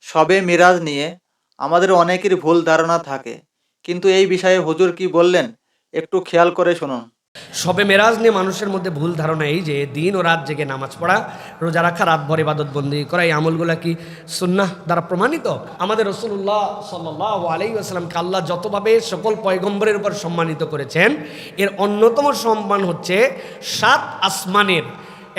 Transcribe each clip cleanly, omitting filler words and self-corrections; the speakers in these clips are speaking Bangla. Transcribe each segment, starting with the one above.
শবে মিরাজ নিয়ে আমাদের অনেকেরই ভুল ধারণা থাকে, কিন্তু এই বিষয়ে হুজুর কি বললেন একটু খেয়াল করে শুনুন। শবে মেরাজ নিয়ে মানুষের মধ্যে ভুল ধারণা এই যে দিন ও রাত জেগে নামাজ পড়া, রোজা রাখা, রাত ভর ইবাদত বন্দি করা, এই আমলগুলা কি সুন্নাহ দ্বারা প্রমাণিত? আমাদের রাসূলুল্লাহ সাল্লাল্লাহু আলাইহি ওয়াসাল্লামকে আল্লাহ যতভাবে সকল পয়গম্বরের উপর সম্মানিত করেছেন, এর অন্যতম সম্মান হচ্ছে 7 আসমানের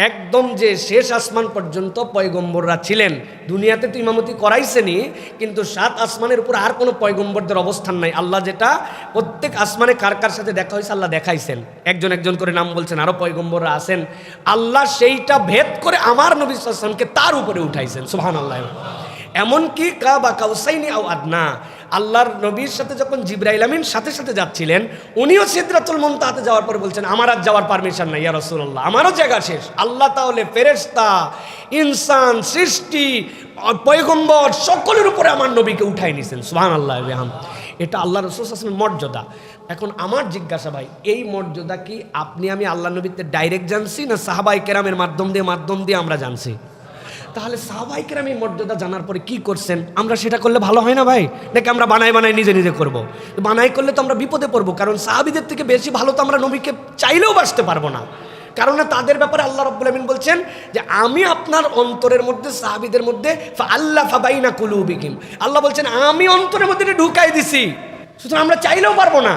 একদম যে শেষ আসমান পর্যন্ত পয়গম্বররা ছিলেন। দুনিয়াতে তো ইমামতি করাইছেনি, কিন্তু 7 আসমানের উপর আর কোনো পয়গম্বরদের অবস্থান নাই। আল্লাহ যেটা প্রত্যেক আসমানে কার কার সাথে দেখা হয়েছে আল্লাহ দেখাইছেন, একজন একজন করে নাম বলছেন, আরও পয়গম্বররা আছেন। আল্লাহ সেইটা ভেদ করে আমার নবী সাল্লাল্লাহু আলাইহি ওয়াসাল্লামকে তার উপরে উঠাইছেন, সুবহানাল্লাহ। এমনকি কাবা কাউসাইনি আও আদনা, আল্লাহর নবীর সাথে যখন জিবরাইল আমিন সাথে সাথে যাচ্ছিলেন, উনিও সিদরাতুল মুনতাহাতে যাওয়ার পরে বলছেন আমার আর যাওয়ার পারমিশন নাই ইয়া রাসূলুল্লাহ, আমারও জায়গা শেষ। আল্লাহ তাহলে ফেরেশতা, ইনসান, সৃষ্টি, পয়গম্বর সকলের উপরে আমার নবীকে উঠাই নিয়েছেন, সুবহানাল্লাহ ওয়া বিহামদিহি। এটা আল্লাহ রাসূল সাল্লাল্লাহু আলাইহি ওয়াসাল্লামের মর্যাদা। এখন আমার জিজ্ঞাসা ভাই, এই মর্যাদা কি আপনি আমি আল্লাহ নবীতে ডাইরেক্ট জানছি, না সাহাবায়ে কেরামের মাধ্যম দিয়ে আমরা জানছি? তাহলে সাহাবায়ে কেরাম এই মর্যাদা জানার পরে কি করছেন, আমরা সেটা করলে ভালো হয় না ভাই? নাকি আমরা বানাই নিজে নিজে করব? বানাই করলে তো আমরা বিপদে পড়বো, কারণ সাহাবীদের থেকে বেশি ভালো তো আমরা নবীকে চাইলেও বাসতে পারবো না। কারণ তাদের ব্যাপারে আল্লাহ রাব্বুল আমিন বলছেন যে আমি আপনার অন্তরের মধ্যে সাহাবীদের মধ্যে ফাআল্লাফা বাইনা কুলুবিহিম, আল্লাহ বলছেন আমি অন্তরের মধ্যে ঢুকাই দিছি, সুতরাং আমরা চাইলেও পারবো না।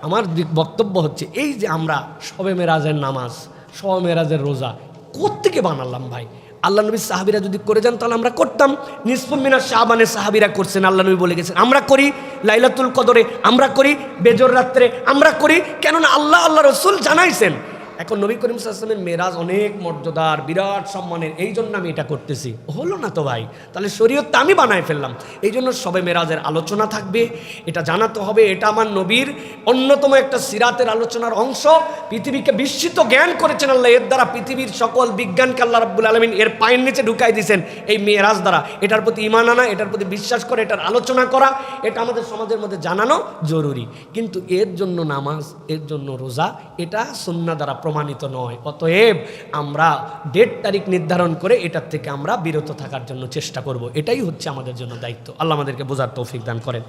আমার বক্তব্য হচ্ছে এই যে আমরা শবে মেরাজের নামাজ, শবে মেরাজের রোজা কোত্থেকে বানালাম ভাই? আল্লাহ নবী সাহাবীরা যদি করে যান তাহলে আমরা করতাম। নিসফুম মিনাশ শাবানে সাহাবীরা করছেন, আল্লাহ নবী বলে গেছেন আমরা করি। লাইলাতুল কদরে আমরা করি, বেজর রাত্রে আমরা করি, কেননা আল্লাহ রাসূল জানাইছেন। এখন নবী করিম সাল্লাল্লাহু আলাইহি ওয়াসাল্লামের মেরাজ অনেক মর্যাদার, বিরাট সম্মানের, এই জন্য আমি এটা করতেছি। হলো না তো ভাই, তাহলে শরীয়তটা আমি বানায় ফেললাম। এই জন্য সবে মেরাজের আলোচনা থাকবে, এটা জানাতে হবে। এটা আমার নবীর অন্যতম একটা সিরাতের আলোচনার অংশ। পৃথিবীকে বিস্মিত জ্ঞান করেছেন আল্লাহ, এর দ্বারা পৃথিবীর সকল বিজ্ঞানকে আল্লাহ রাব্বুল আলামিন এর পায়ের নিচে ঢুকাই দিয়েছেন এই মেরাজ দ্বারা। এটার প্রতি ঈমান আনা, এটার প্রতি বিশ্বাস করে, এটার আলোচনা করা, এটা আমাদের সমাজের মধ্যে জানানো জরুরি। কিন্তু এর জন্য নামাজ, এর জন্য রোজা, এটা সুন্নাহ দ্বারা প্রমাণিত নয়। অতএব আমরা ডেট তারিখ নির্ধারণ করে এটার থেকে আমরা বিরত থাকার জন্য চেষ্টা করব। এটাই হচ্ছে আমাদের জন্য দায়িত্ব। আল্লাহ আমাদেরকে বোঝার তৌফিক দান করেন।